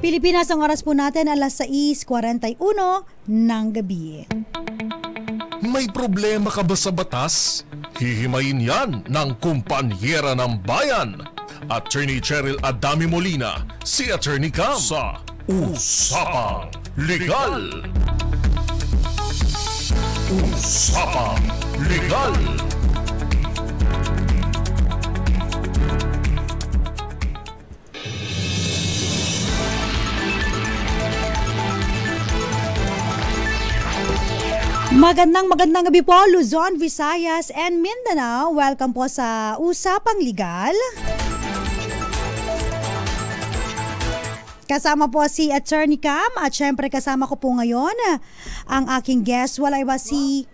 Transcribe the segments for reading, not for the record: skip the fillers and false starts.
Pilipinas, ang oras po natin alas 6:41 ng gabi. May problema ka ba sa batas? Hihimayin yan ng kumpanyera ng bayan. Attorney Cheryl Adami Molina, si Attorney Cam sa Usapang Legal. Usapang Legal. Magandang gabi po, Luzon, Visayas, and Mindanao. Welcome po sa Usapang Legal. Kasama po si Attorney Cam at syempre kasama ko po ngayon ang aking guest. Wala iba si...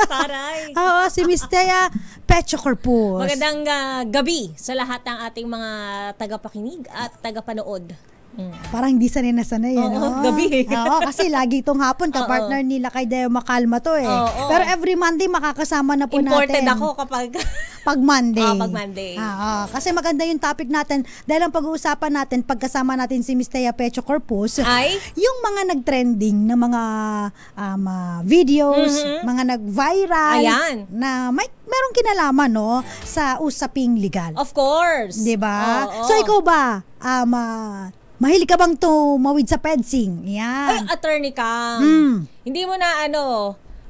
Taray! Oo, si Miss Thea Pecho Corpus. Magandang gabi sa lahat ng ating mga tagapakinig at tagapanood. Parang hindi sanay na sanay. Oo, gabi. Oo, kasi lagi itong hapon ka-partner nila kay Deo Makalma to eh. Pero every Monday makakasama na po Imported natin. ako kapag... Pag Monday. Pag Monday. Kasi maganda yung topic natin dahil ang pag-uusapan natin pagkasama natin si Miss Thea Pecho Corpus ay yung mga nag-trending na mga videos, mga nag-viral na merong kinalaman no sa usaping legal. Of course. 'Di ba? So ikaw ba mahilig ka bang tumawid sa fencing? Yan. Ay, Attorney Cam. Hindi mo na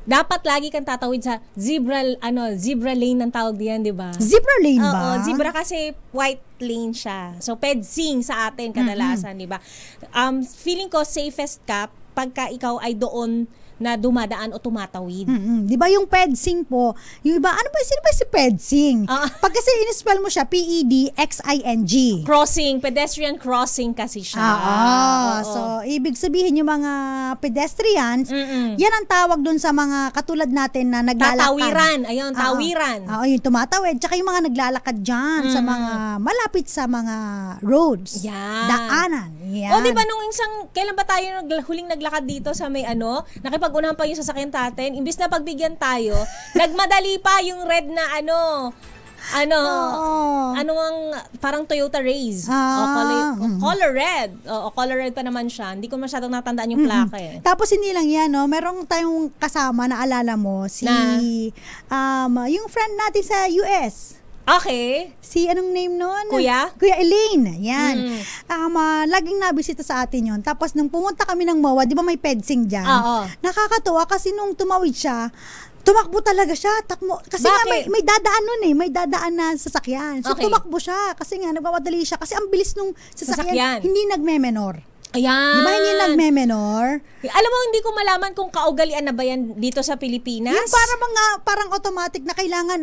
dapat lagi kang tatawid sa zebra lane ng tawag diyan, 'di ba? Zebra lane ba? Oo, zebra kasi white lane siya. So fencing sa atin kadalasan, 'di ba? Feeling ko safest ka pagka ikaw ay doon na dumadaan o tumatawid. Di ba yung fencing po, yung iba, sino ba si fencing? Pag kasi in-spell mo siya, P-E-D-X-I-N-G. Crossing, pedestrian crossing kasi siya. So, ibig sabihin yung mga pedestrians, yan ang tawag dun sa mga katulad natin na naglalakad. Tatawiran, ayun, tawiran. Yung tumatawid, tsaka yung mga naglalakad dyan sa mga, malapit sa mga roads. Yan. Daanan. Yan. Di ba nung kailan ba tayo huling naglakad dito sa may pag-unahan pa yung sasakyan natin, imbis na pagbigyan tayo, nagmadali pa yung red na parang Toyota Raze. Color red. Color red pa naman siya. Hindi ko masyadong natandaan yung plaka eh. Tapos hindi lang yan, no? Merong tayong kasama na alala mo, yung friend natin sa US. Okay. Si anong name nun? Kuya Elaine. Yan. Laging nabisita sa atin yon. Tapos nung pumunta kami ng MOA, di ba may fencing dyan? Nakakatuwa kasi nung tumawid siya, tumakbo talaga siya. Kasi nga may dadaan nun eh. May dadaan na sasakyan. So tumakbo siya. Kasi nga nagmamadali siya. Kasi ang bilis nung sasakyan. Hindi nagme-menor. Ayan. Di ba hindi nagme-menor? Alam mo, hindi ko malaman kung kaugalian na ba yan dito sa Pilipinas. Yung parang automatic na kailangan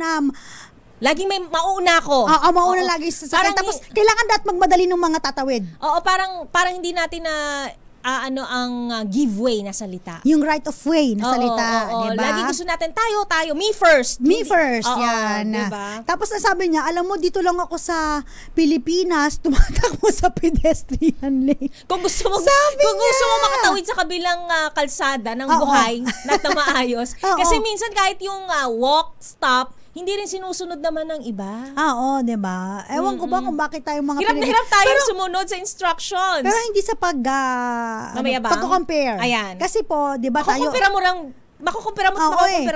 laging may mauna ko. Mauna lagi sa sasakyan. Tapos kailangan dapat magmadali ng mga tatawid. Oo, parang hindi natin na ang give way na salita. Yung right of way na salita, di ba? Lagi gusto natin tayo, me first. Me first, yan. Diba? Tapos nasabi niya, alam mo, dito lang ako sa Pilipinas, tumatakbo sa pedestrian lane. Kung gusto mo makatawid sa kabilang kalsada ng buhay na maayos. Kasi minsan kahit yung walk, stop, hindi rin sinusunod naman ng iba. Oo, di ba? Ewan ko ba kung bakit tayo mga hirap tayo sumunod sa instructions. Pero hindi sa pag-compare. Ayan. Kasi po, di ba tayo... Makukumpira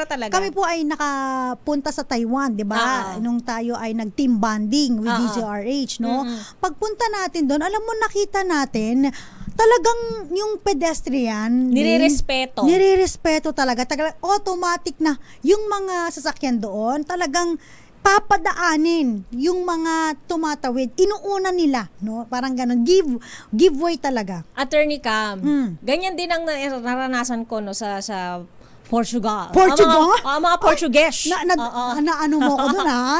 talaga. Kami po ay nakapunta sa Taiwan, di ba? Nung tayo ay nag-team bonding with DZRH, no? Pagpunta natin doon, alam mo, nakita natin, talagang yung pedestrian nire-respeto talaga. Automatic na yung mga sasakyan doon talagang papadaanin yung mga tumatawid. Inuuna nila, no? Parang ganun. Give way talaga. Attorney Cam, ganyan din ang naranasan ko no sa Portugal. Mga Portuguese. Ano mo ko doon, ha?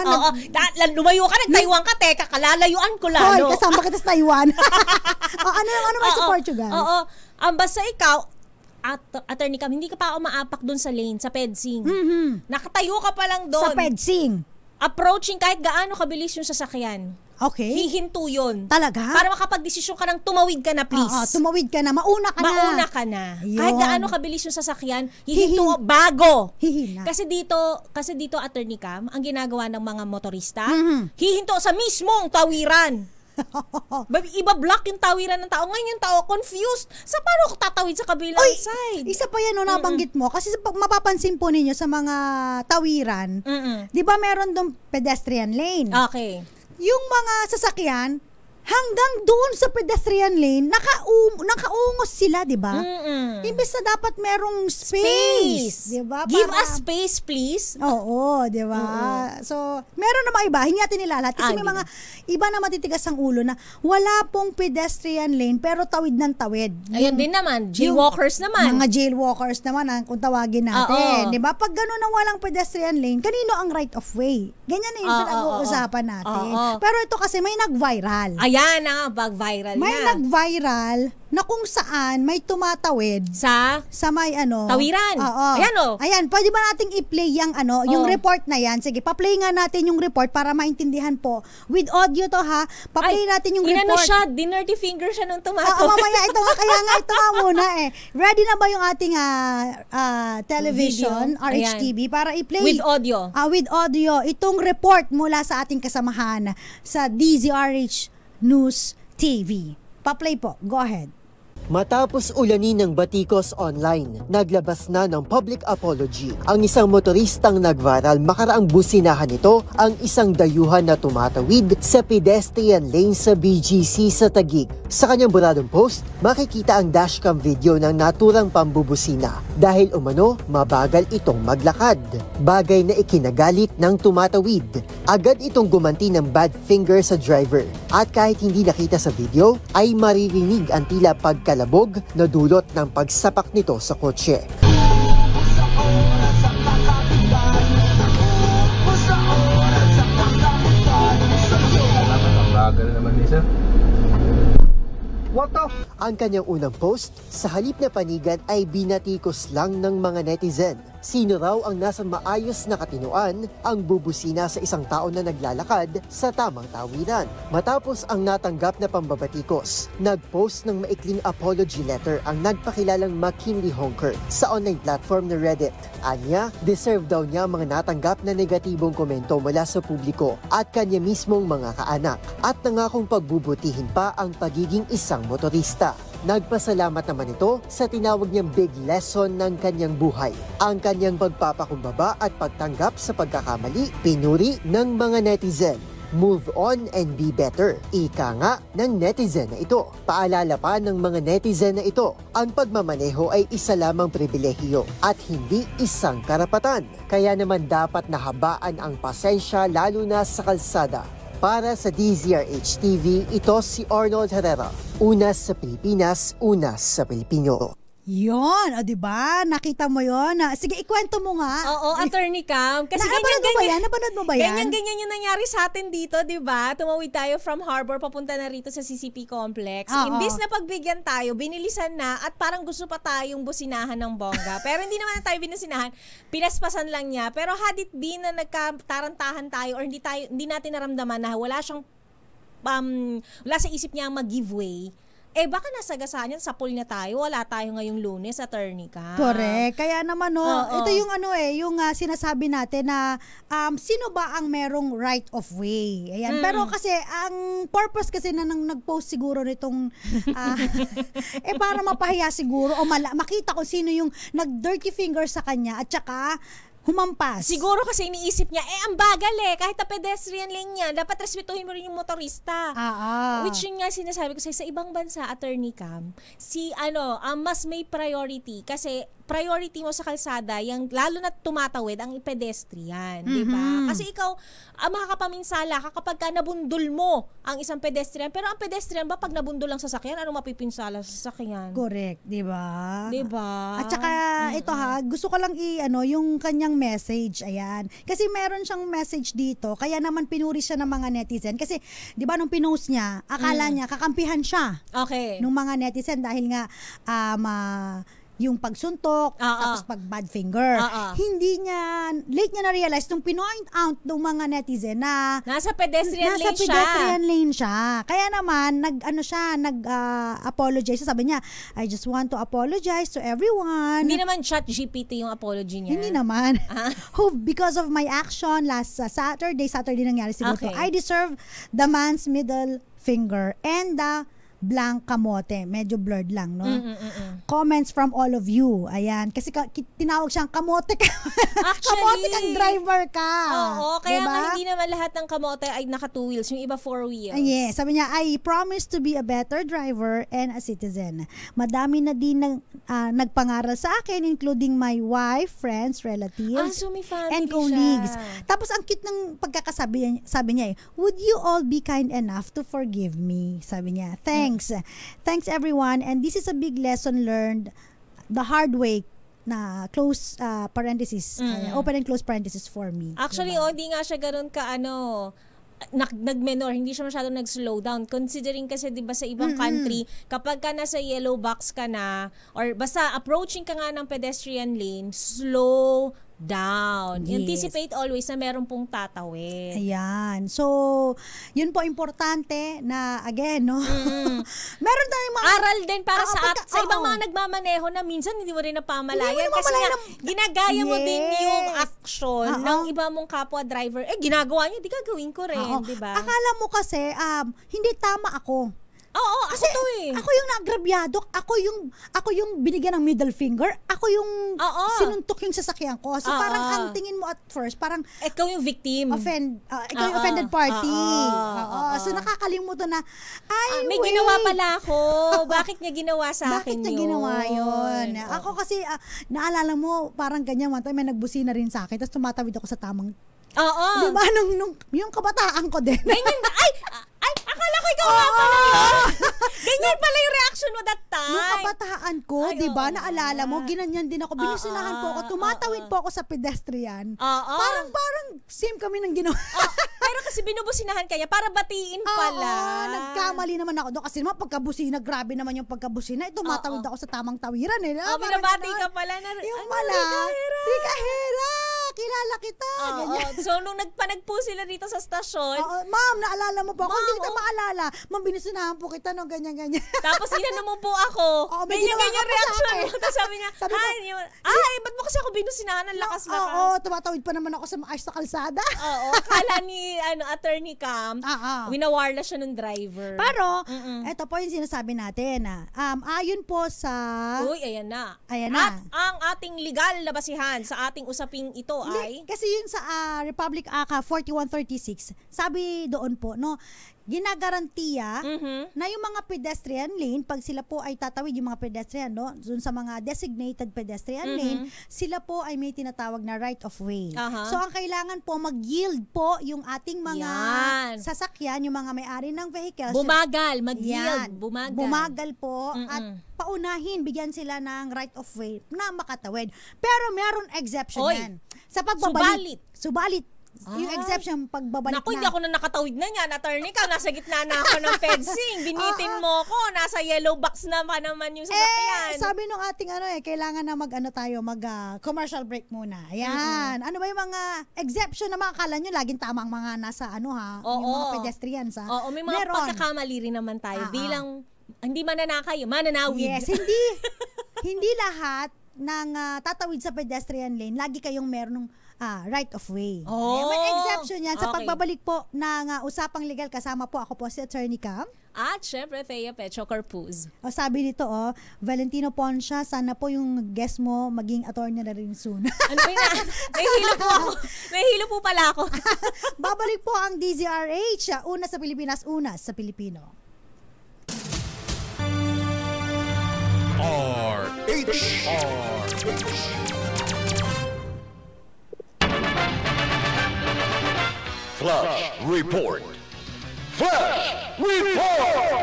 Lumayo ka, nag-Taiwan ka, teka, kalalayuan ko lang. Hoy, kasama kita sa Taiwan. Ano ba sa Portugal? Basta ikaw, Attorney Cam, hindi ka pa umaapak doon sa lane, sa fencing. Nakatayo ka pa lang doon. Sa fencing? approaching kahit gaano kabilis yung sasakyan. Okay. Hihinto yun. Talaga? Para makapag-desisyon ka ng tumawid ka na, please. Tumawid ka na. Mauna ka na. Mauna ka na. Ayun. Kahit gaano kabilis yung sasakyan, hihinto bago. Hihina. Kasi dito, Attorney Cam, ang ginagawa ng mga motorista, hihinto sa mismong tawiran. Iba-block yung tawiran ng tao. Ngayon yung tao confused. Sa paano ko tatawid sa kabilang side? Isa pa yan nabanggit mo. Kasi mapapansin po ninyo sa mga tawiran, di ba meron doon pedestrian lane? Okay. Yung mga sasakyan, hanggang doon sa pedestrian lane, nakaungos sila, di ba? Imbes na dapat merong space. Di ba? Give us space, please. Oo, di ba? So, meron na mga iba. Hindi natin nilalat. Kasi may mga iba na matitigas ang ulo na wala pong pedestrian lane pero tawid ng tawid. Ayun din naman. Jailwalkers naman. Mga jailwalkers naman kung tawagin natin. Di ba? Pag gano'n na walang pedestrian lane, kanino ang right of way? Ganyan na yung pinag-uusapan natin. Pero ito kasi may nag-viral. Ayan na, bag-viral may nag-viral na kung saan may tumatawid sa may tawiran. Ayan, pwede ba nating i-play yung yung report na yan? Sige, pa-play nga natin yung report para maintindihan po. With audio to ha. Pa-play natin yung report. Inano siya, dirty finger siya nung tumatawid. Mamaya ito nga, kaya nga ito nga muna Ready na ba yung ating television, video? RHTV, para i-play? With audio. With audio. Itong report mula sa ating kasamahan sa DZRH News TV. Pa-play po. Go ahead. Matapos ulanin ng batikos online, naglabas na ng public apology ang isang motoristang nag-viral makaraang businahan nito ang isang dayuhan na tumatawid sa pedestrian lane sa BGC sa Taguig. Sa kanyang buradong post, makikita ang dashcam video ng naturang pambubusina dahil umano mabagal itong maglakad. Bagay na ikinagalit ng tumatawid. Agad itong gumanti ng bad finger sa driver at kahit hindi nakita sa video ay maririnig ang tila pagkalabog na dulot ng pagsapak nito sa kotse. Bagal naman ni sir. What the? Ang kanyang unang post, sa halip na panigan ay binatikos lang ng mga netizen. Sino raw ang nasa maayos na katinuan ang bubusina sa isang tao na naglalakad sa tamang tawiran? Matapos ang natanggap na pambabatikos, nag-post ng maikling apology letter ang nagpakilalang McKinley Honker sa online platform na Reddit. Anya, deserve daw niya mga natanggap na negatibong komento mula sa publiko at kanya mismong mga kaanak at nangakong pagbubutihin pa ang pagiging isang motorista. Nagpasalamat naman ito sa tinawag niyang big lesson ng kanyang buhay. Ang kanyang pagpapakumbaba at pagtanggap sa pagkakamali, pinuri ng mga netizen. Move on and be better. Ika nga ng netizen na ito. Paalala pa ng mga netizen na ito, ang pagmamaneho ay isa lamang pribilehiyo at hindi isang karapatan. Kaya naman dapat nahabaan ang pasensya lalo na sa kalsada. Para sa DZRH TV, ito si Arnold Herrera. Una sa Pilipinas, una sa Pilipino. Yon, o diba? Nakita mo yon? Sige, ikwento mo nga. Oo, Attorney Cam. Kasi Napanood mo ba yan? Ganyan yung nangyari sa atin dito, diba? Tumawid tayo from Harbor, papunta na rito sa CCP Complex. Imbis na pagbigyan tayo, binilisan na at parang gusto pa tayong businahan ng bongga. Pero hindi naman tayo binusinahan. Pinaspasan lang niya. Pero had it been na nagkatarantahan tayo or hindi natin naramdaman na wala siyang wala sa isip niya mag-giveaway, baka nasagasaan yan, sapul na tayo. Wala tayo ngayong Lunes, Attorney Cam. Correct. Kaya naman, ito yung yung sinasabi natin na sino ba ang merong right of way? Ayan. Pero kasi, ang purpose kasi na nang nag-post siguro nitong, para mapahiya siguro, o makita ko sino yung nag-dirty finger sa kanya, at saka, humampas. Siguro kasi iniisip niya, ang bagal kahit na pedestrian lane niya, dapat respetuhin mo rin yung motorista. Which yun nga sinasabi ko sa ibang bansa, Attorney Cam, mas may priority kasi priority mo sa kalsada, yung lalo na tumatawid ang pedestrian, di ba? Kasi ikaw, makakapaminsala ka kapag ka nabundol mo ang isang pedestrian. Pero ang pedestrian ba, pag nabundol ang sasakyan, ano mapipinsala sa sasakyan? Correct, di ba? Di ba? At saka, ito gusto ko lang yung kanyang message, ayan. Kasi meron siyang message dito, kaya naman pinuri siya ng mga netizen. Kasi, di ba, nung pinost niya, akala niya, kakampihan siya. Okay. Nung mga netizen, dahil nga, yung pagsuntok, tapos pag bad finger. Late niya na-realize nung pinoint out ng mga netizen na nasa pedestrian lane siya. Kaya naman, nag-apologize. Sabi niya, I just want to apologize to everyone. Hindi naman ChatGPT yung apology niya. Hindi naman. Who, because of my action last Saturday nangyari siguro. Okay. I deserve the man's middle finger and the blank kamote. Medyo blurred lang, no? Comments from all of you. Ayan. Kasi tinawag siyang kamote ka. Actually, kamote kang driver ka. Oo. Kaya diba? nga hindi naman lahat ng kamote ay naka 2 wheels. Yung iba 4 wheels. Yes. Sabi niya, I promise to be a better driver and a citizen. Madami na din nagpangaral sa akin, including my wife, friends, relatives, so may family and colleagues. siya. Tapos ang cute ng pagkakasabi niya, would you all be kind enough to forgive me? Sabi niya, Thanks everyone, and this is a big lesson learned the hard way na close parenthesis, open and close parenthesis for me. Actually, diba? hindi nga siya ganoon ka nag-menor, hindi siya masyadong nag-slow down. Considering kasi 'di ba sa ibang country, kapag ka nasa yellow box ka na or basta approaching ka nga ng pedestrian lane, slow down. Yes. Anticipate always na meron pong tatawid. Ayan. So, yun po importante na again, no? Meron tayong mga aral din para sa ibang mga nagmamaneho na minsan hindi mo rin napamalayan kasi ginagaya mo din yung action ng iba mong kapwa driver. Ginagawa niya, di gagawin ko rin, di ba? Akala mo kasi hindi tama ako. Oo, ako to eh. Ako yung naagrabyado, ako yung binigyan ng middle finger, ako yung sinuntok yung sasakyan ko. So parang ang tingin mo at first, parang ikaw yung victim. Ikaw yung offended party. So nakakalimutan na, may ginawa pala ako. Bakit niya ginawa sa akin yun? Bakit niya ginawa yun? Ako kasi, naalala mo, parang ganyan, one time may nagbusina rin sa akin, tapos tumatawid ako sa tamang. Diba, yung kabataan ko din. Ganyan ba? Ay, akala ko ikaw nga pala yun. Ganyan pala yung reaction mo that time. Nung kabataan ko, diba, naalala mo, ginanyan din ako. Binusinahan po ako, tumatawid po ako sa pedestrian. Parang same kami ng ginawa. Pero kasi binubusinahan kaya para batiin pala. Nagkamali naman ako doon. Kasi naman pagkabusina, grabe naman yung pagkabusina. Tumatawid ako sa tamang tawiran eh. Binabati ka pala na. Yung pala, Ricahera, kilala kita. So, nung nagpanagpo sila dito sa stasyon. Ma'am, naalala mo po ako? Hindi kita maalala. Ma'am, binusinahan po kita no, ganyan-ganyan. Tapos inano mo po ako. Ganyan-ganyan reaction mo. Tapos sabi niya, ba't mo kasi ako binusinahan? Ang lakas-lakas. Tumatawid pa naman ako sa maayos na kalsada. Akala ni Attorney Cam, winawarla siya ng driver. Pero, eto po yung sinasabi natin. Ayon po sa... Uy, ayan na. At ang ating legal na basihan sa ating usaping ito ay... Kasi yun sa Republic Act 4136, sabi doon po, no, ginagarantiya na yung mga pedestrian lane, pag sila po ay tatawid, yung mga pedestrian, no, dun sa mga designated pedestrian lane, sila po ay may tinatawag na right of way. So, ang kailangan po, mag-yield po yung ating mga sasakyan, yung mga may-ari ng vehicles. Bumagal, mag-yield. Bumagal po at paunahin, bigyan sila ng right of way na makatawid. Pero meron exception yan. Sa pagbabalik. Subalit. Yung exception, pagbabalik Naku, hindi ako na nakatawid na niyan. Attorney ka, nasa gitna na ako ng fencing. Binitin mo ko, nasa yellow box na pa naman yung sasakyan. Sabi nung ating kailangan na commercial break muna. Ayan. Ano ba yung mga exception na mga akala nyo, laging tamang mga nasa yung mga pedestrians. Oo, may mga pagkakamali rin naman tayo. Bilang, hindi mananakay, mananawid. Yes, hindi lahat ng tatawid sa pedestrian lane, lagi kayong meron ng right of way. May exception yan. Sa pagbabalik po ng usapang legal, kasama po ako po si Attorney Cam. At syempre, Thea Pecho Corpuz. Sabi dito, Valentino Poncia, sana po yung guest mo maging attorney na rin soon. May hilo po ako. May hilo po pala ako. Babalik po ang DZRH. Una sa Pilipinas, una sa Pilipino. Flash Report. Flash Report!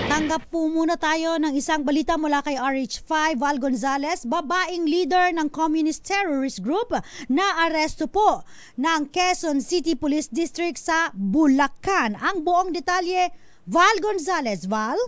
Tanggap po muna tayo ng isang balita mula kay RH5 Val Gonzales, babaeng leader ng Communist Terrorist Group na aresto po ng Quezon City Police District sa Bulacan. Ang buong detalye, Val Gonzales. Val?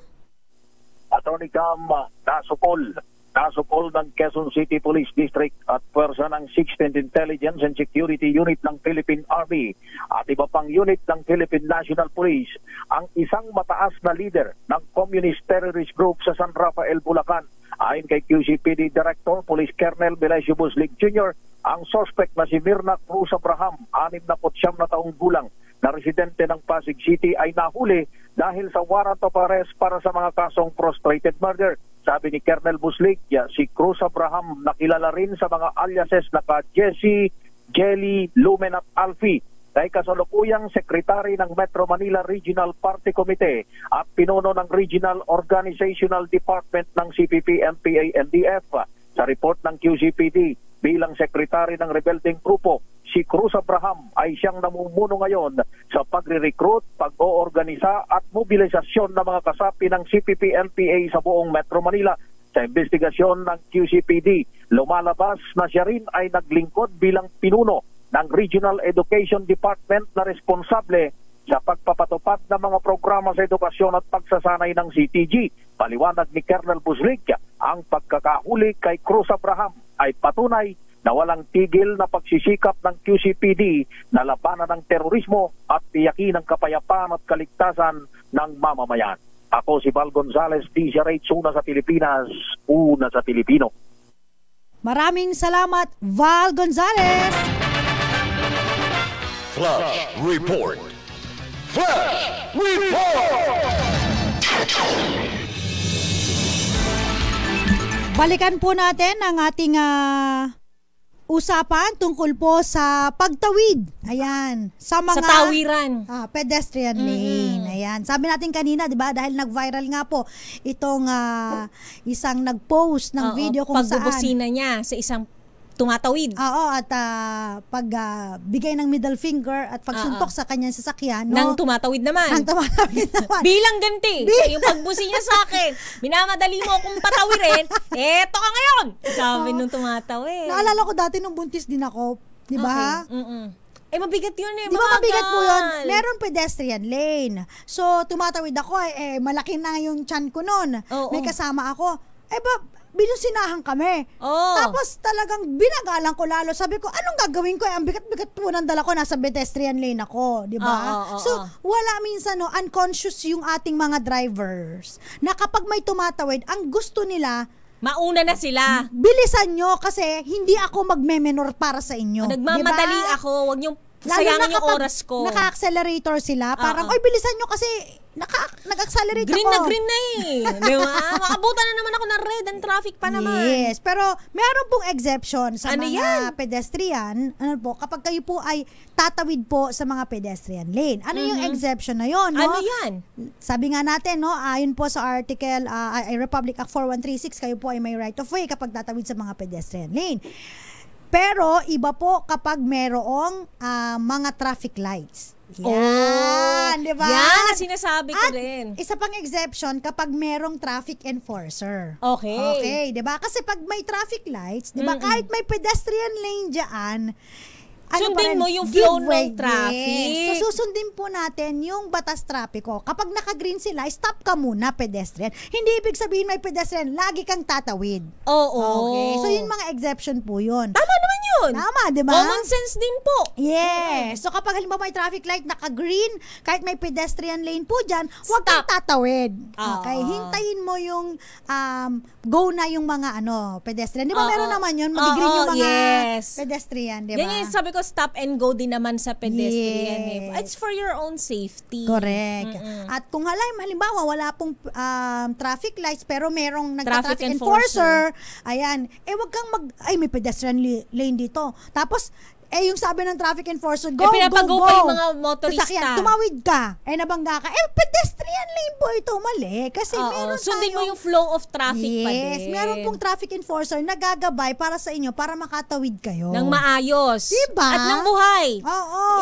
Attorney Cam, nasupol ng Quezon City Police District at pwersa ng 16th Intelligence and Security Unit ng Philippine Army at iba pang unit ng Philippine National Police ang isang mataas na leader ng Communist Terrorist Group sa San Rafael, Bulacan. Ayon kay QCPD Director Police Colonel Belesio Buslig Jr., ang suspect na si Mirna Cruz Abraham, 69 na taong gulang, na residente ng Pasig City ay nahuli dahil sa warrant of arrest para sa mga kasong frustrated murder. Sabi ni Colonel Buslig, si Cruz Abraham nakilala rin sa mga aliases na ka Jesse, Jelly, Lumen at Alfie. Ay kasalukuyang sekretary ng Metro Manila Regional Party Committee at pinuno ng Regional Organizational Department ng CPP-MPA-NDF. Sa report ng QCPD, bilang sekretary ng rebelding grupo, si Cruz Abraham ay siyang namumuno ngayon sa pagre-recruit, pag-oorganisa at mobilisasyon ng mga kasapi ng CPP-MPA sa buong Metro Manila. Sa investigasyon ng QCPD, lumalabas na siya rin ay naglingkod bilang pinuno ng Regional Education Department na responsable sa pagpapatupad ng mga programa sa edukasyon at pagsasanay ng CTG. Paliwanag ni Colonel Buslig, ang pagkakahuli kay Cruz Abraham ay patunay na walang tigil na pagsisikap ng QCPD na labanan ng terorismo at tiyakin ang kapayapaan at kaligtasan ng mamamayan. Ako si Val Gonzales, DZRH, una sa Pilipinas, una sa Pilipino. Maraming salamat, Val Gonzales! Flash Report! Flash Report! Balikan po natin ang ating usapan tungkol po sa pagtawid. Ayan, sa mga sa tawiran. Pedestrian lane. Ayan. Sabi natin kanina, 'di ba, dahil nag-viral nga po itong isang nag-post ng video kung saan pagbubusina niya sa isang tumatawid. Oo, at pagbigay ng middle finger at pagsuntok sa kanyang sasakyan. No? Nang tumatawid naman. Bilang ganti. Yung pagbusi niya sa akin, minamadali mo akong patawirin, eto ka ngayon! Sabi nung tumatawid. Naalala ko dati nung buntis din ako, di ba? Okay. Mabigat yun eh. Di ba mabigat po yun? Meron pedestrian lane. So, tumatawid ako, malaki na yung tiyan ko nun. May kasama ako. Binusinahan kami. Tapos talagang binagalang ko lalo. Sabi ko, anong gagawin ko? Ang bigat-bigat po ng dala ko, nasa pedestrian lane ako. Di ba? So, wala minsan, unconscious yung ating mga drivers na kapag may tumatawid, ang gusto nila, mauna na sila. Bilisan nyo kasi hindi ako magme-menor para sa inyo. Nagmamadali ako. Huwag niyong sayangin yung oras ko. Naka-accelerator sila. Parang, bilisan nyo kasi nag-accelerate green ako. Na green na eh. Di ba? Makabutan na naman ako ng red and traffic pa naman. Yes. Pero meron pong exception sa mga pedestrian. Kapag kayo po ay tatawid po sa mga pedestrian lane. Ano yung exception na yon? Ano yan? Sabi nga natin, ayon po sa article Republic Act 4136, kayo po ay may right of way kapag tatawid sa mga pedestrian lane. Pero iba po kapag merong mga traffic lights. Yan, di ba? Yan ang sinasabi ko rin. Isa pang exception kapag merong traffic enforcer. Okay, di ba? Kasi pag may traffic lights, di ba, kahit may pedestrian lane diyan, sundin mo yung flow ng traffic. Yes. So, susundin po natin yung batas trapiko. Kapag naka-green sila, stop ka muna, pedestrian. Hindi ibig sabihin may pedestrian, lagi kang tatawid. Okay. So, yun mga exception po yun. Tama naman yun. Tama, di ba? Common sense din po. Yes. So, kapag halimbawa may traffic light, naka-green, kahit may pedestrian lane po dyan, huwag kang tatawid. Okay? Hintayin mo yung go na yung mga pedestrian. Di ba meron naman yun? Mag-green yung mga pedestrian, di ba? Yan yung sabi ko, stop and go din naman sa pedestrian. It's for your own safety. Correct. At kung halimbawa wala pong traffic lights pero merong nagta-traffic enforcer, ayan, wag kang may pedestrian lane dito. Tapos yung sabi ng traffic enforcer, go, pinapag-go go. pa yung mga motorista. Sasakyan, tumawid ka, nabangga ka. Pedestrian lane po ito, mali. Kasi meron sundin mo yung flow of traffic pa din. Yes, meron pong traffic enforcer na gagabay para sa inyo, para makatawid kayo. Nang maayos. Diba? At ng buhay.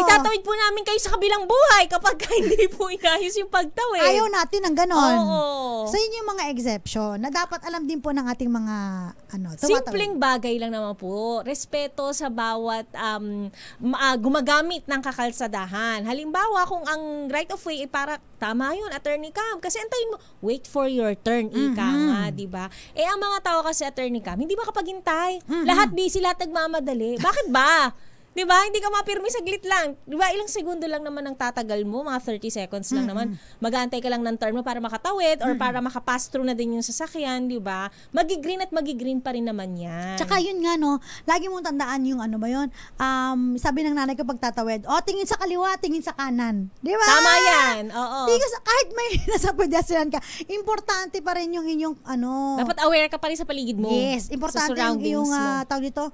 Itatawid po namin kayo sa kabilang buhay kapag hindi po inayos yung pagtawid. Ayaw natin ng ganon. So yun yung mga exception na dapat alam din po ng ating mga tumatawid. Simpleng bagay lang naman po. Respeto sa bawat gumagamit ng kakalsadahan. Halimbawa, kung ang right of way ay para tama yun, Attorney Cam. Kasi antayin mo, wait for your turn, ika nga, di ba? Ang mga tao kasi, Attorney Cam, hindi makapaghintay. Lahat busy, lahat nagmamadali. Bakit ba? Di ba? Hindi ka mapirmi, saglit lang. Di ba? Ilang segundo lang naman ang tatagal mo, mga 30 seconds lang naman. Mag-aantay ka lang ng turn mo para makatawid or para makapass through na din yung sasakyan, di ba? Magigreen at magigreen pa rin naman yan. Tsaka yun nga, no, lagi mong tandaan yung ano ba yun, sabi ng nanay ko pag tatawid, tingin sa kaliwa, tingin sa kanan. Di ba? Tama yan, oo. Kahit may nasa pedestrian ka, importante pa rin yung inyong dapat aware ka pa rin sa paligid mo. Yes, importante yung tawag dito,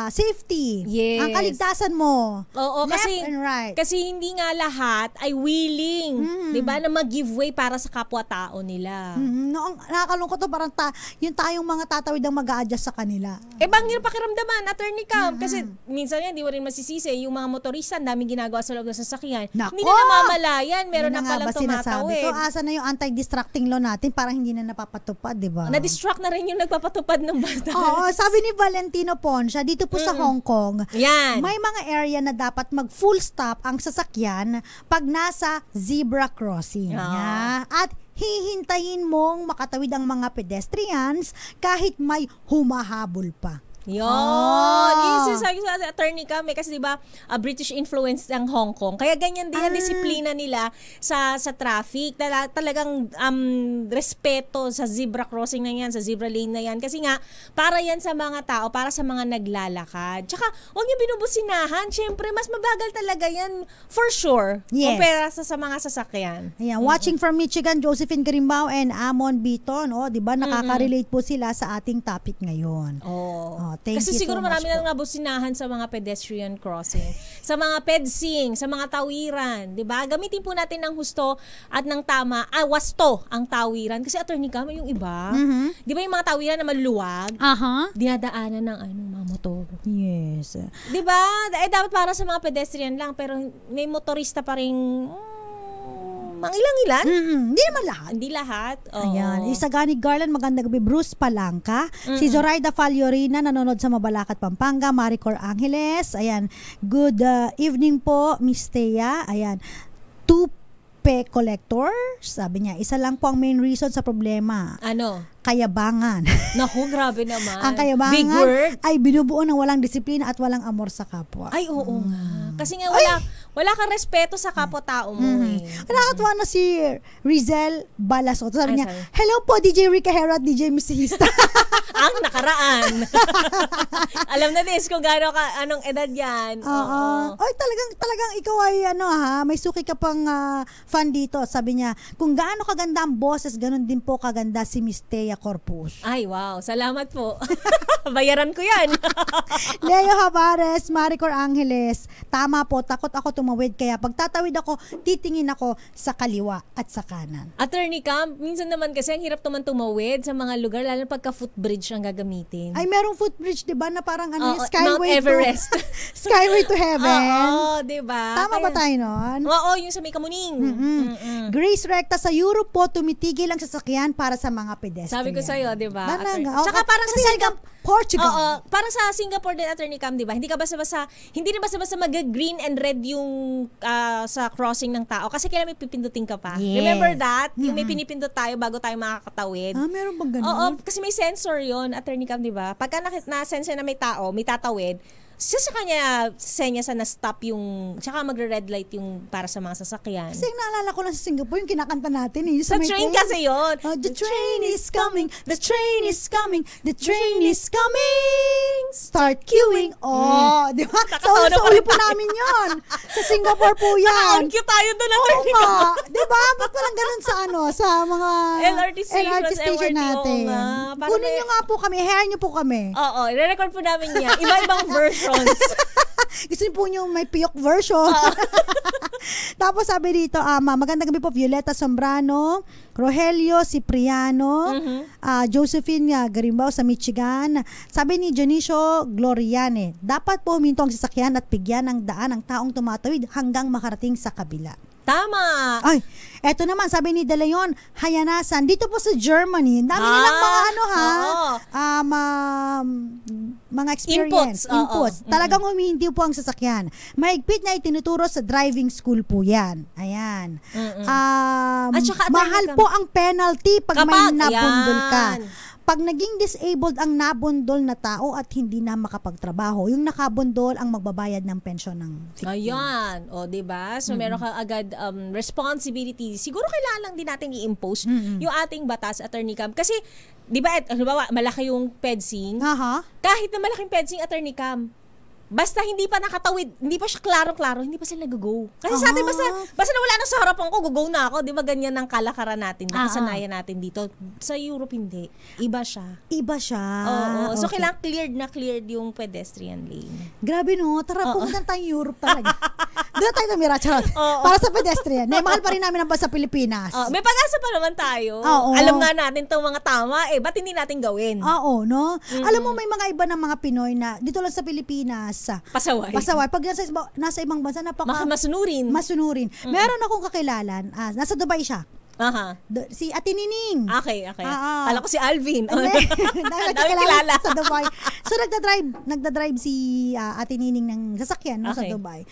safety. Yes. Ang kaligtasan mo. Oo, left and right. Kasi hindi nga lahat ay willing, 'di ba, na mag-give way para sa kapwa-tao nila. No, nakakalungkot to, parang yung tayong mga tatawid ang mag-a-adjust sa kanila. Bangir pakiramdaman, Attorney Cam, kasi minsan yan, di mo rin masisisi, yung mga motorista, daming ginagawa sa loob ng sasakyan. Nako! Hindi na namamalayan, meron na palang tumatawid. Ko, asa na yung anti-distracting law natin, parang hindi na napapatupad, di ba? Na-distract na rin yung nagpapatupad ng batas. Oo, sabi ni Valentino Poncia, dito po sa Hong Kong, yan, may mga area na dapat mag-full stop ang sasakyan pag nasa zebra crossing. At hihintayin mong makatawid ang mga pedestrians kahit may humahabol pa. Yun. Yung sinasabi sa Attorney Cam, kasi diba, British influence ng Hong Kong. Kaya ganyan din ang disiplina nila sa traffic. Talagang respeto sa zebra crossing na yan, sa zebra lane na yan. Kasi nga, para yan sa mga tao, para sa mga naglalakad. Tsaka, huwag niyo binubusinahan. Siyempre, mas mabagal talaga yan for sure. Yes. Kumpara sa mga sasakyan. Ayan, watching from Michigan, Josephine Garimbao and Amon Biton. Diba, nakaka-relate po sila sa ating topic ngayon. Kasi siguro marami na nabusinahan sa mga pedestrian crossing, sa mga pedsing, sa mga tawiran, 'di ba? Gamitin po natin ng husto at ng tama, wasto ang tawiran kasi Attorney Cam, yung iba, 'di ba yung mga tawiran na maluluwag? Dinadaanan ng mga motor. Yes. 'Di ba? Dapat para sa mga pedestrian lang, pero may motorista pa ring mga ilang-ilan? Hindi naman lahat. Hindi lahat. Ayan. Isagani Garland, magandang gabi. Bruce Palangka. Si Zoraida Faliorina, nanonood sa Mabalacat, Pampanga. Maricor Angeles. Ayan. Good evening po, Miss Thea. Ayan. Tupe Collector. Sabi niya, isa lang po ang main reason sa problema. Ano? Kayabangan. Naku, grabe naman. Ang kayabangan Big word. ay binubuo ng walang disiplina at walang amor sa kapwa. Ay, oo nga. Kasi nga wala kang respeto sa kapwa-tao mo Nakakatuwa na si Rizel Balasot. Sabi niya, hello po DJ Rica Hero at DJ Missista. Ang nakaraan. Alam na Des kung anong edad yan. Oy, talagang ikaw ay may suki ka pang fan dito. Sabi niya, kung gaano kaganda ang boses, ganun din po kaganda si Miss Thea Corpus. Ay, wow. Salamat po. Bayaran ko yan. Leo Havares, Maricor Angeles. Tama po, takot ako tumawid. Kaya pag tatawid ako, titingin ako sa kaliwa at sa kanan. Attorney Cam, minsan naman kasi ang hirap naman tumawid sa mga lugar, lalo pagka footbridge ang gagamitin. Ay, merong footbridge, diba, na parang Skyway Mount Everest. Skyway to heaven. Oo, diba? Tama ba tayo nun? Oo, yung sa may Kamuning. Grace Recta, sa Europe po, tumitigil ang sasakyan para sa mga pedestrian. Sabi ko sa'yo, diba? Tsaka parang sa Portugal. Oo, parang sa Singapore din, Attorney Cam, diba? Hindi na basta mag-green and red yung sa crossing ng tao kasi kailangan may pipindutin ka pa. Yes. Remember that? Yung may pinipindot tayo bago tayo makakatawid. Meron bang ganun? Oo, kasi may sensor yon, Attorney Cam, diba? Pagka na-sensor na may tao, may tatawid, sa kanya senya sa na-stop yung, tsaka magre-red light yung para sa mga sasakyan. Kasi naalala ko lang sa Singapore, yung kinakanta natin sa train kasi yun. The train is coming, the train is coming, the train is coming, start queuing. Di ba? Sa ulo po namin yun. Sa Singapore po yan. On cue tayo doon na Di ba? Ba't walang ganun sa mga LRT station natin? Kunin nyo nga po kami, hire nyo po kami. Oo, i-record po namin yan. Iba-ibang version. Gusto niyo po yung may piyok version. Tapos sabi dito, magandang gabi po, Violeta Sombrano, Rogelio Cipriano, Josephine Garimbao sa Michigan. Sabi ni Dionisio Gloriane, dapat po huminto ang sasakyan at bigyan ng daan ang taong tumatawid hanggang makarating sa kabila. Tama. Ay, eto naman, sabi ni De Leon, Hayanasan, dito po sa Germany, dami nilang mga mga experience, inputs. Talagang humihindi po ang sasakyan. Mahigpit na itinuturo sa driving school po yan. Ayan. At saka, mahal po ang penalty pag may nabundol ka. Pag naging disabled ang nabundol na tao at hindi na makapagtrabaho, yung nakabundol ang magbabayad ng pensyon ng victim. Ayan. O, diba? So, meron ka agad responsibility. Siguro kailangan lang din natin i-impose yung ating batas, Attorney Cam. Kasi, diba, malaki yung PEDSing. Kahit na malaking PEDSing, Attorney Cam, basta hindi pa nakatawid, hindi pa siya klaro-klaro, hindi pa sila nag-go. Kasi sa atin, basta nawala na sa harapan ko, go na ako. Di ba ganyan ang kalakaran natin, nakasanayan natin dito. Sa Europe, hindi. Iba siya. Oo. So, kailangan cleared yung pedestrian lane. Grabe no, tara pumunta tayong Europe talaga. Doon tayo tumira, charot. Para sa pedestrian. Mahal pa rin namin ang bus sa Pilipinas. May pag-asa pa naman tayo. Alam nga natin itong mga tama, ba't hindi natin gawin? Oo, no? Alam mo, may mga iba ng mga Pinoy na dito lang sa Pilipinas, Pasaway. Pag nasa ibang bansa, masunurin. Meron akong kakilalan, nasa Dubai siya. Si Ate Nining. Okay. Alam ko si Alvin. Nakakilala sa Dubai. So nagda-drive si Ate Nining ng sasakyan sa Dubai.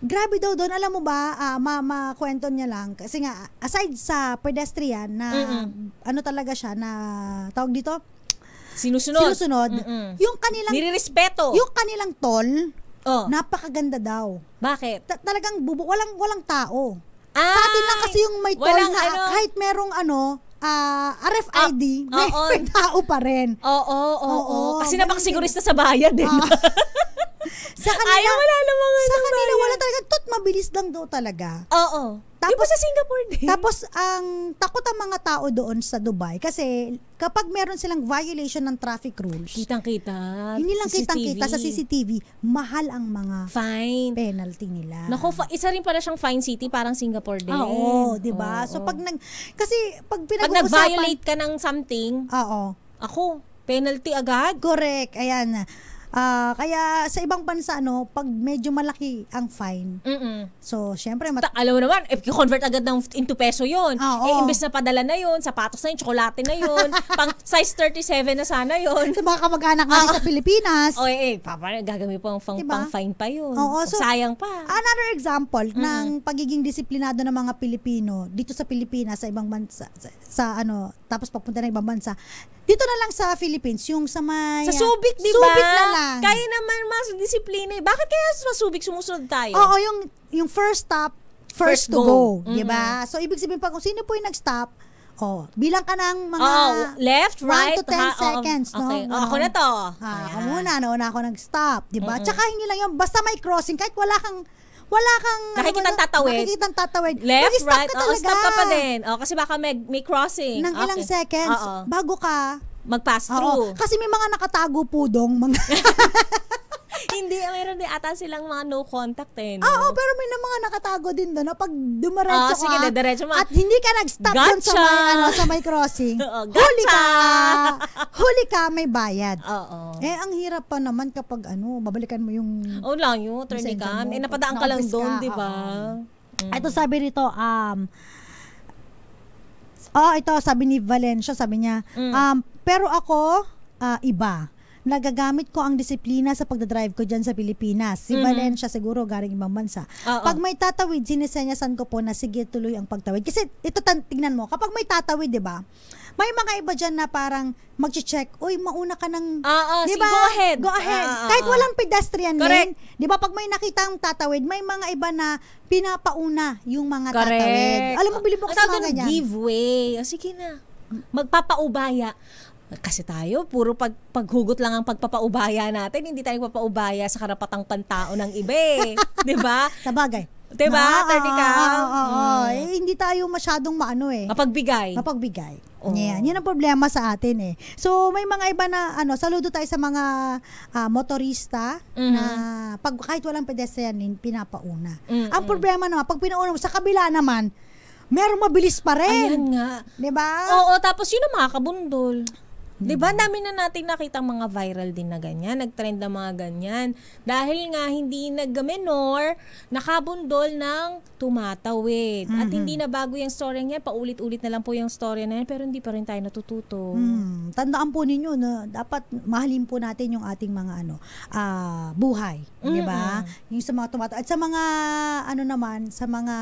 Grabe daw doon, alam mo ba, makwento niya lang, kasi nga, aside sa pedestrian na, ano talaga siya, na, tawag dito? Sinusunod. Yung kanilang, nirirespeto. Yung kanilang toll, napakaganda daw. Bakit? Talagang walang tao. Sa atin lang kasi yung may toll na kahit merong RFID, may tao pa rin. Oo. Kasi napakasigurista sa bayad din. Sa kanila, wala talaga. Mabilis lang daw talaga. Oo. Tapos sa Singapore din. Tapos takot ang mga tao doon sa Dubai kasi kapag meron silang violation ng traffic rules, kitang-kita. Hindi lang kitang-kita sa CCTV, mahal ang mga penalty nila. Naku, isa rin pala siyang fine city, parang Singapore din. Oo, 'di ba? So pag nag-violate ka ng something, ako, penalty agad. Correct. Ayan. Kaya sa ibang bansa, pag medyo malaki ang fine, so, syempre, alam mo naman, if you convert agad into peso yun, imbes na padala na yun, sapatos na yun, tsokolate na yun, pang size 37 na sana yun. Sa mga kamag-anak natin sa Pilipinas. Gagamit pang fine pa yun. So, sayang pa. Another example ng pagiging disiplinado ng mga Pilipino dito sa Pilipinas, sa ibang bansa, tapos papunta na ibang bansa, dito na lang sa Philippines, yung sa may... Sa Subic, di ba? Subic na lang. Kaya naman mas disiplina. Bakit kaya sa Subic sumusunod tayo? Oo, yung first stop, first to go. Di ba? So, ibig sabihin pa kung sino po yung nag-stop, bilang ka ng mga... left, right, 1 to 10 seconds, no? Okay. Ako na to. Ako muna, nauna ako nag-stop. Di ba? Tsaka hindi lang yung, basta may crossing, kahit wala kang nakikitang tatawid. Left, right, stop ka pa din. Kasi baka may crossing. Ng ilang seconds, bago ka mag-pass through. Kasi may mga nakatago po dong mga... Hindi, mayroon din ata silang mga no contact no? Pero may mga nakatago din doon. Pag dumiretso ka, diretso mo. At hindi ka nag-stop doon sa may crossing, huli ka, may bayad. Ang hirap pa naman kapag babalikan mo yung... lang yun, Attorney Cam. Napadaan ka lang doon, di ba? Ito sabi rito, ito sabi ni Valencia, sabi niya, pero ako, iba. Nagagamit ko ang disiplina sa pagdadrive ko dyan sa Pilipinas. Si Valencia siguro galing ibang bansa. Pag may tatawid, sinisenyasan ko po na sige tuloy ang pagtawid. Kasi ito, tingnan mo, kapag may tatawid, di ba? May mga iba dyan na parang mag-check, uy, mauna ka ng... diba? Go ahead. Kahit walang pedestrian lane. Di ba? Pag may nakitang tatawid, may mga iba na pinapauna yung mga tatawid. Alam mo, bilib ako sa mga ganyan. Give way. Sige na. Magpapaubaya. Kasi tayo, puro paghugot lang ang pagpapaubaya natin. Hindi tayo papaubaya sa karapatang pantao ng iba eh. Diba? Sabagay. Diba, Attorney Cam? Hindi tayo masyadong mapagbigay. Yan ang problema sa atin eh. So, may mga iba na, saludo tayo sa mga motorista na kahit walang pedestrian lane, pinapauna. Ang problema naman, pag pinauna mo, sa kabila naman, merong mabilis pa rin. Ayan nga. Diba? Tapos yun ang makakabundol. Diba, dami na natin nakita mga viral din na ganyan, nagtrend na mga ganyan. Dahil nga hindi nag-menor, nakabundol ng tumatawid. At hindi na bago yung story niya, paulit-ulit na lang po yung story na yan, pero hindi pa rin tayo natututo. Tandaan po ninyo na dapat mahalin po natin yung ating mga buhay. Diba? Yung sa mga tumatawid. At sa mga, sa mga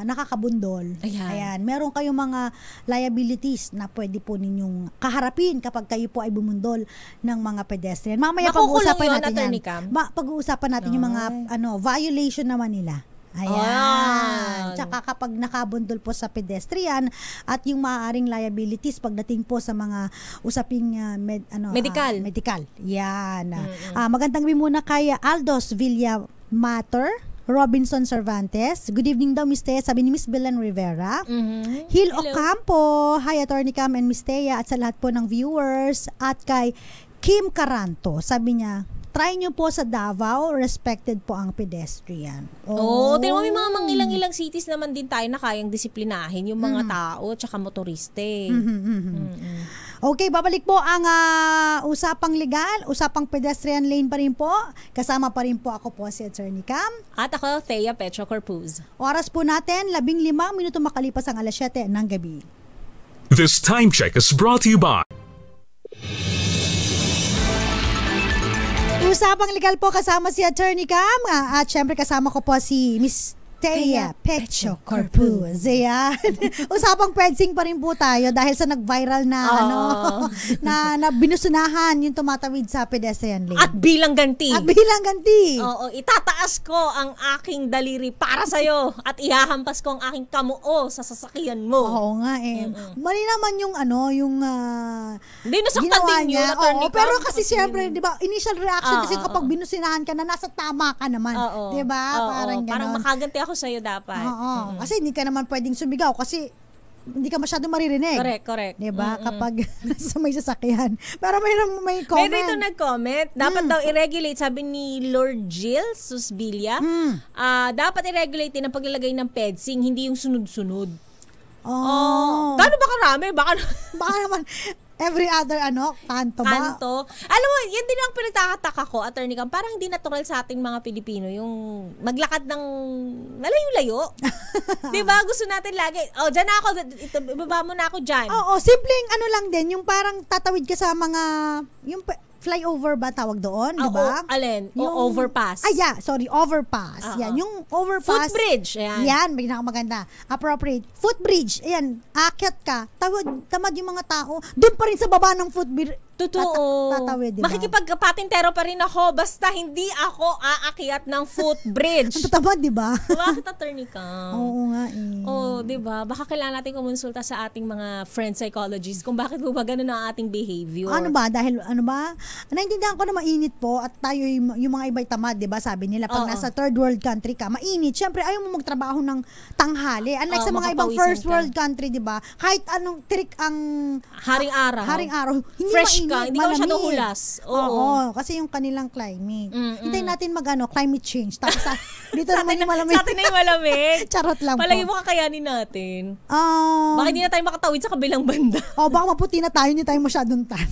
nakakabundol, ayan, meron kayong mga liabilities na pwede po ninyong kaharapin kapag kayo po ay bumundol ng mga pedestrian. Mamaya pag-uusapan natin yan. Pag-uusapan natin yung mga violation naman nila. Ayan. Tsaka kapag nakabundol po sa pedestrian at yung maaaring liabilities pagdating po sa mga usaping medical. Yan. Magandang gabi muna kay Aldos Villamater, Robinson Cervantes. Good evening daw, Miss Thea. Sabi ni Miss Belen Rivera. Hil Ocampo. Hi, Attorney Cam and Miss Thea. At sa lahat po ng viewers. At kay Kim Caranto. Sabi niya, try nyo po sa Davao, respected po ang pedestrian. Tingnan mo, may mga mangilang-ilang cities naman din tayo na kayang disiplinahin yung mga tao tsaka motoriste. Okay, babalik po ang usapang legal, usapang pedestrian lane pa rin po. Kasama pa rin po ako po si Attorney Cam. At ako, Thea Petro Corpuz. Oras po natin, 15 minuto makalipas ang alas 7 ng gabi. This time check is brought to you by Usapang legal po kasama si Attorney Cam at syempre kasama ko po si Miss Thea Petro Corpuz. Ayan. Usapang pedsing pa rin po tayo dahil sa nag-viral na na binusunahan yung tumatawid sa pedestrian lane. At bilang ganti. Oo, itataas ko ang aking daliri para sa'yo at ihahampas ko ang aking kamuo sa sasakyan mo. Oo nga eh. Mali naman yung hindi, nasaktan din yun, Attorney Cam. Pero kasi siyempre, di ba, initial reaction kasi kapag binusunahan ka na, nasa tama ka naman. Di ba? Parang ganon. Parang makaganti ako sa'yo dapat. Kasi hindi ka naman pwedeng sumigaw kasi hindi ka masyado maririnig. Correct. Diba? Kapag nasa may sasakyan. Pero may comment. May dito nag-comment. Dapat daw i-regulate, sabi ni Lord Jill Susbilia, dapat i-regulate din ang paglalagay ng pedsing, hindi yung sunod-sunod. Gano'n ba karami? Baka naman every other kanto ba? Alam mo, yan din ang pinagkakataka ko, Attorney Cam, parang hindi natural sa ating mga Pilipino yung maglakad ng malayo-layo. Diba? Gusto natin lagi, dyan ako, ibaba mo na ako dyan. Simpleng lang din, yung parang tatawid ka sa mga, yung flyover ba tawag doon, di ba? Alin? Overpass. Overpass. Yan, yung overpass. Footbridge. Yan, maganda. Appropriate. Footbridge. Ayan, akyat ka. Tamad yung mga tao. Doon pa rin sa baba ng footbridge. Totoo. Tatawid, diba? Makikipagpatintero pa rin ako basta hindi ako aakyat ng footbridge. Ang tatamad, di ba? Bakit, Attorney Cam? Oo nga eh. Di ba? Baka kailangan natin kumonsulta sa ating mga friend psychologists kung bakit po ba ganun ang ating behavior. Dahil naintindihan ko na mainit po at tayo yung mga iba'y tamad, di ba? Sabi nila, pag nasa third world country ka, mainit. Siyempre, ayaw mo magtrabaho ng tanghali. Unlike sa mga ibang first world country, di ba? Kahit anong trick ang haring araw, hindi fresh mainit, hindi ka masyadong hulas. Oo, kasi yung kanilang climate. Hintayin natin climate change. Tapos dito naman yung malamig. Sa atin na yung malamig. Charot lang Palagi po. mo kakayanin natin. Baka hindi na tayo makatawid sa kabilang banda. Baka maputi na tayo, hindi tayo masyadong tan.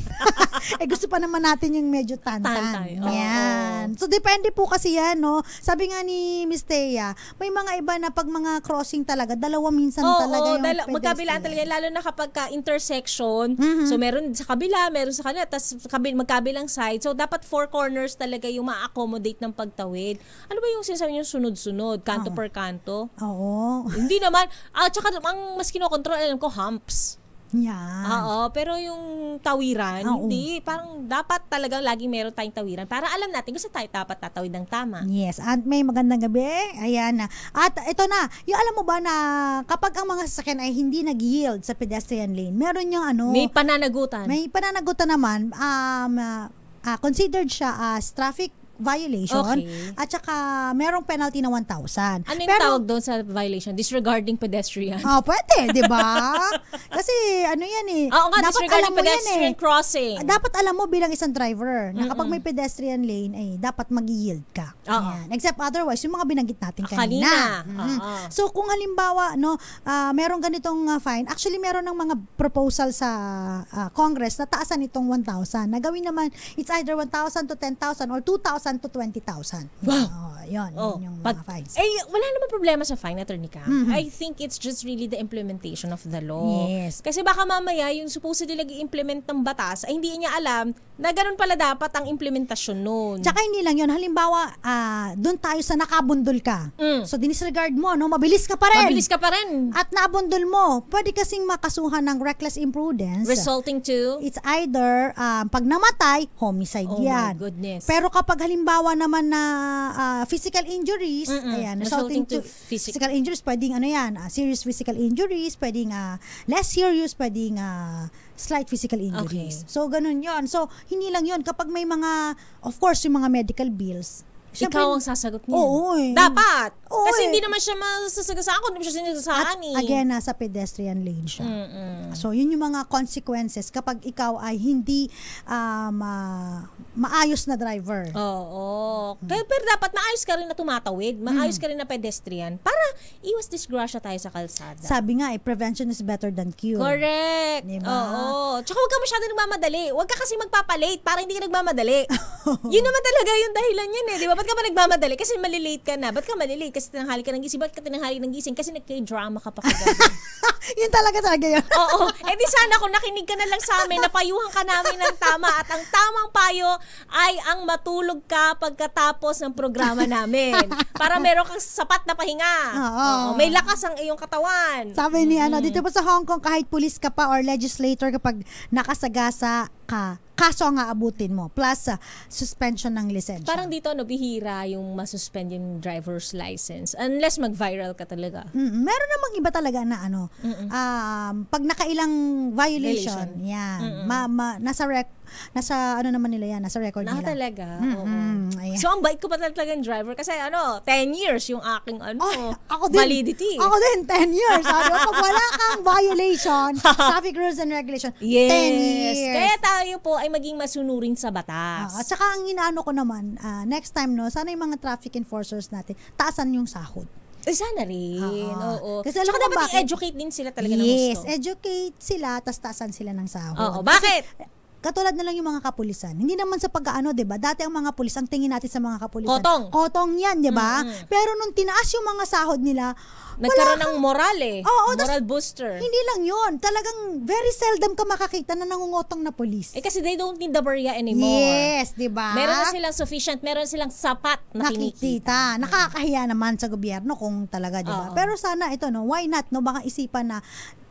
Gusto pa naman natin yung medyo tan-tan. Yan. So, depende po kasi yan, no? Sabi nga ni Miss Thea, may mga iba na pag mga crossing talaga, dalawa minsan talaga yung pedestrian. Magkabilaan talaga, lalo na kapag intersection. So, meron sa kabila, meron sa kanila, tapos magkabilang side. So, dapat four corners talaga yung ma-accommodate ng pagtawid. Ano ba yung sinasabi nyo sunod-sunod? Kanto per kanto? Oo. Hindi naman. Tsaka ang mas kinokontrol, alam ko, humps. Yan. Pero yung tawiran, hindi. Parang dapat talagang laging meron tayong tawiran para alam natin kung saan tayo dapat tatawid ng tama. Yes. At may magandang gabi. Ayan na. At ito na, yung alam mo ba na kapag ang mga sasakyan ay hindi nag-yield sa pedestrian lane, meron yung may pananagutan. May pananagutan naman. Considered siya as traffic violation. Okay. At saka merong penalty na 1,000. Ano yung tawag doon sa violation? Disregarding pedestrian? Pwede, di ba? Kasi ano yan eh. Oo nga, dapat disregarding alam mo yan pedestrian crossing. Dapat alam mo bilang isang driver na kapag may pedestrian lane, ay dapat mag-yield ka. Yan. Except otherwise, yung mga binanggit natin kanina. So kung halimbawa, no, meron ganitong fine, actually meron ng mga proposal sa Congress na taasan itong 1,000. Nagawin naman, it's either 1,000 to 10,000 or 2,000 to 20,000. Wow. Yun yung mga fines. Wala naman problema sa fine, Attorney Cam. I think it's just really the implementation of the law. Yes. Kasi baka mamaya yung supposedly nag-i-implement ng batas ay hindi niya alam na ganun pala dapat ang implementasyon nun. Tsaka hindi lang yun. Halimbawa, doon tayo sa nakabundol ka. So, dinisregard mo, no? Mabilis ka pa rin. At nabundol mo. Pwede kasing makasuhan ng reckless imprudence. Resulting to? It's either, pag namatay, homicide yan. Oh my goodness. Pero kapag halimbawa naman na physical injuries, ayan, resulting to physical injuries, pwedeng ano yan, serious physical injuries, pwedeng less serious, pwedeng slight physical injuries. Okay. So, ganun yon. So, hindi lang yon. Kapag may mga, of course, yung mga medical bills, syempre, ikaw ang sasagot niya. Oo eh. Dapat. Oo Kasi eh. hindi naman siya masasagasaan kung hindi mo siya sinagasaan eh. Again, nasa pedestrian lane siya. So, yun yung mga consequences kapag ikaw ay hindi maayos na driver. Oo. Pero dapat maayos ka rin na tumatawid. Maayos ka rin na pedestrian para iwas disgrasya tayo sa kalsada. Sabi nga prevention is better than cure. Correct. Diba? Oo. Tsaka huwag ka masyado nagmamadali. Huwag ka kasi magpapalate para hindi ka nagmamadali. Yun naman talaga yung dahilan yan eh. Di ba? Ba't ka ba nagmamadali? Kasi malilate ka na. Ba't ka malilate? Kasi tinanghali ka ng gising. Ba't ka tinanghali ng gising? Kasi nagka-drama ka pa kagabi. Yun talaga yun. Oo. Di sana kung nakinig ka na lang sa amin, napayuhan ka namin ng tama. At ang tamang payo ay ang matulog ka pagkatapos ng programa namin. Para meron kang sapat na pahinga. Oo. May lakas ang iyong katawan. Sabi ni dito po sa Hong Kong, kahit pulis ka pa or legislator, kapag nakasagasa ka, kaso ang aabutin mo plus suspension ng lisensya. Parang dito bihira yung masuspend yung driver's license unless mag-viral ka talaga. Meron namang iba talaga na pag nakailang violation, yan. Nasa ano naman nila yan, nasa record nila. Talaga. So ang bait ko pa talaga ng driver kasi 10 years yung aking validity. Ako din 10 years. Pag wala kang violation, traffic rules and regulation, 10 years. Kaya tayo po ay maging masunurin sa batas. At saka ang inaano ko naman, next time sana yung mga traffic enforcers natin, taasan yung sahod. Sana rin. Oo. Kasi tsaka dapat i-educate din sila talaga ng gusto. Yes, educate sila, tas taasan sila ng sahod. Oo. Bakit? Katulad na lang yung mga kapulisan. Hindi naman sa pag-ano, 'di ba? Dati ang mga pulis, ang tingin natin sa mga kapulisan, kotong 'yan, 'di ba? Pero nung tinaas yung mga sahod nila, nagkaroon ng moral moral booster. Hindi lang 'yon. Talagang very seldom ka makakita na nangungotong na pulis. Kasi they don't need the barya anymore. Yes, 'di ba? Meron na silang sufficient, meron silang sapat na kinikita. Nakakahiya naman sa gobyerno kung talaga, 'di ba? Pero sana ito why not baka isipan na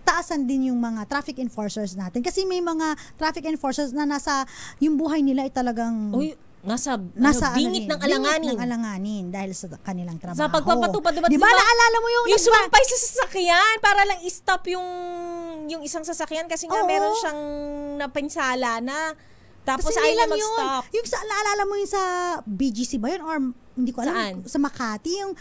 taasan din yung mga traffic enforcers natin. Kasi may mga traffic enforcers na yung buhay nila ay talagang nasa bingit ng alanganin dahil sa kanilang trabaho. Sa pagpapatupad, di ba naalala mo yung sumampay sa sasakyan para lang i-stop yung isang sasakyan kasi nga meron siyang napinsala na tapos ay lang mag-stop. Yung naalala mo yung sa BGC ba yun or hindi ko alam. Sa Makati, yung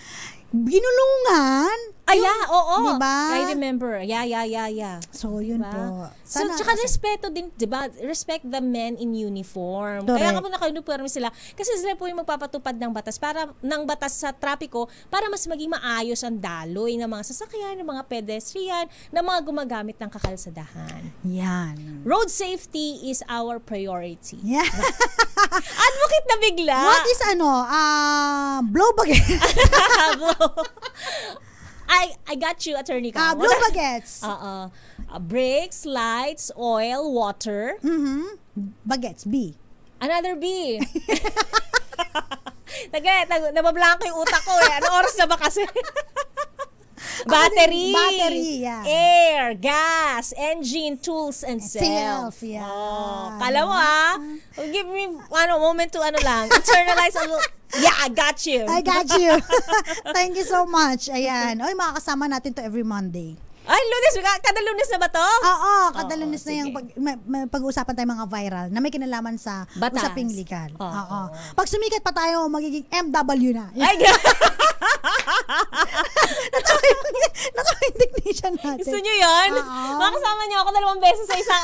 ginulungan. Oo. Diba? I remember. Yeah. So, yun po. Sana, tsaka respeto din, diba? Respect the men in uniform. Correct. Kaya nga po naka-uniform sila. Kasi sila po yung magpapatupad ng batas sa trapiko para mas maging maayos ang daloy ng mga sasakyan, ng mga pedestrian, ng mga gumagamit ng kakalsadahan. Yan. Road safety is our priority. Yeah. Advocate na bigla. What is blow baguette? I got you, Attorney Cam. Blow baguettes. Brakes, lights, oil, water. Baguettes, B. Another B. Nabablanko yung utak ko eh. Anong oras na ba kasi? Battery, yeah. Air, gas, engine, tools, and self. Yeah. Kala mo give me moment to internalize a little. Yeah, I got you. Thank you so much. Ayan. Makakasama natin to every Monday. Ay, Lunes. Kada Lunes na ba to? Oo, kada Lunes na sige. yung pag-uusapan tayo mga viral na may kinalaman sa Batas. usaping legal. Oo. Pag sumikat pa tayo, magiging MW na. Ay, Natawa yung technician natin. gusto nyo yun? Oo. Makasama nyo ako 2 beses sa isang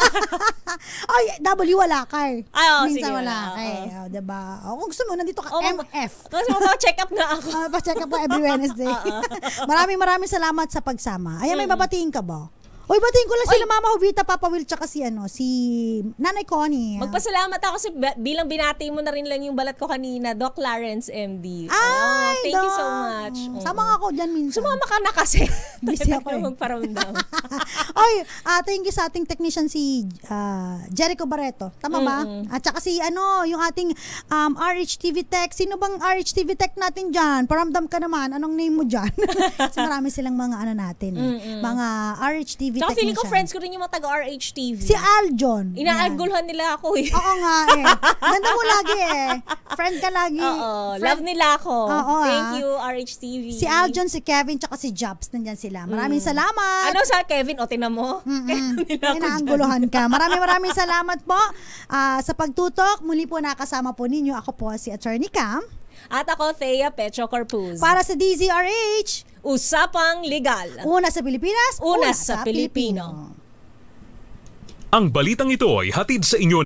Ay, W wala ka eh. Ay, oo, Minsan sige, wala wala, ka eh. oo. Diba? Kung gusto mo, nandito ka, Oo, MF. Kasi check up na ako. Pa-check up po every Wednesday. Maraming salamat sa pagsama. Ayan, may babatiin ka ba? Uy, batiin ko lang sila Mama Jovita, Papa Will, tsaka si Nanay Connie. Magpasalamat ako kasi bilang binati mo na rin lang yung balat ko kanina, Doc Lawrence MD. Ay, thank you so much. Sama nga ako dyan minsan. Sumama ka na kasi. Busy ako eh. Magparamdam. Oy, thank you sa ating technician si Jericho Barreto. Tama ba? At saka si yung ating RHTV Tech. Sino bang RHTV Tech natin dyan? Paramdam ka naman. Anong name mo dyan? Kasi marami silang mga natin. Mga RHTV Tsaka technician. feeling ko friends ko rin yung mga taga-RHTV. Si Aljon. Inaagulhan nila ako eh. Oo nga eh. Ganda mo lagi eh. Friend ka lagi. Oo. Love nila ako. Oo, Thank you, RHTV. Si Aljon, si Kevin, tsaka si Jobs. Nandyan sila. Maraming salamat. Ano sa Kevin? O, tinan mo. Inaangguluhan ka. Maraming salamat po sa pagtutok. Muli po nakasama po ninyo. Ako po si Attorney Cam. At ako, Thea Pecho Corpuz. Para sa DZRH. Usapang Legal. Una sa Pilipinas. Una sa Pilipino. Ang balitang ito ay hatid sa inyo